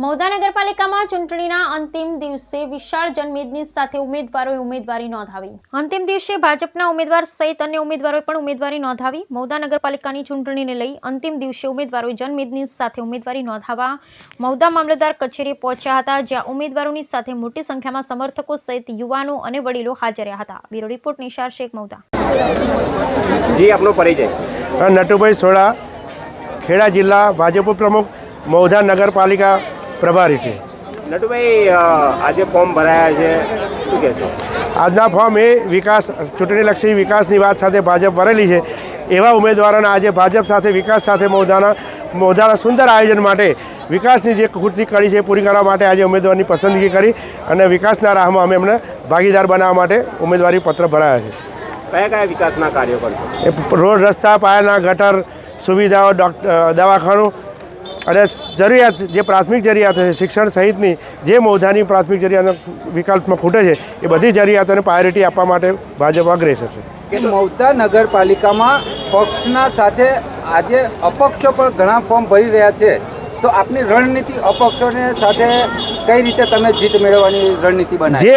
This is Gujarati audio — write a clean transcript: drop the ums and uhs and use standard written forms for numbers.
મહુધા નગરપાલિકામાં ચૂંટણીના અંતિમ દિવસે વિશાળ જનમેદની સાથે ઉમેદવારોએ ઉમેદવારી નોંધાવી. અંતિમ દિવસે ભાજપના ઉમેદવાર સહિત અન્ય ઉમેદવારોએ પણ ઉમેદવારી નોંધાવી. મહુધા નગરપાલિકાની ચૂંટણીને લઈ અંતિમ દિવસે ઉમેદવારોએ જનમેદની સાથે ઉમેદવારી નોંધાવવા મહુધા મામલતદાર કચેરીએ પહોંચ્યા હતા, જ્યાં ઉમેદવારોની સાથે મોટી સંખ્યામાં સમર્થકો સહિત યુવાનો અને વડીલો હાજર રહ્યા હતા. Bureau report Nishar Shaikh, Mahudha. જી, આપનો પરિચય. નટુભાઈ સોડા, ખેડા જિલ્લા ભાજપ પ્રમુખ, મહુધા નગરપાલિકા પ્રભારી છે. નટુભાઈ, આજે ફોર્મ ભરાયા છે, શું કહેશો? આજના ફોર્મ એ ચૂંટણીલક્ષી વિકાસની વાત સાથે ભાજપ ભરેલી છે. એવા ઉમેદવારોને આજે ભાજપ સાથે વિકાસ સાથે મહુધાના સુંદર આયોજન માટે વિકાસની જે ખૂટતી કડી છે પૂરી કરવા માટે આજે ઉમેદવારની પસંદગી કરી અને વિકાસના રાહમાં અમે એમને ભાગીદાર બનાવવા માટે ઉમેદવારી પત્ર ભરાયા છે. કયા કયા વિકાસના કાર્યો કરશો? એ રોડ, રસ્તા, પાયાના ગટર, સુવિધાઓ, દવાખાનું અને જરૂરિયાત, જે પ્રાથમિક જરૂરિયાતો છે શિક્ષણ સહિતની જે મહુધાની પ્રાથમિક જરૂરિયાત વિકલ્પમાં ખૂટે છે એ બધી જરૂરિયાતોને પ્રાયોરિટી આપવા માટે ભાજપ અગ્રેસર છે. કે મહુધા નગરપાલિકામાં પક્ષના સાથે આજે અપક્ષો પણ ઘણા ફોર્મ ભરી રહ્યા છે, તો આપની રણનીતિ અપક્ષોને સાથે કઈ રીતે તમે જીત મેળવવાની રણનીતિ બનાવી? જે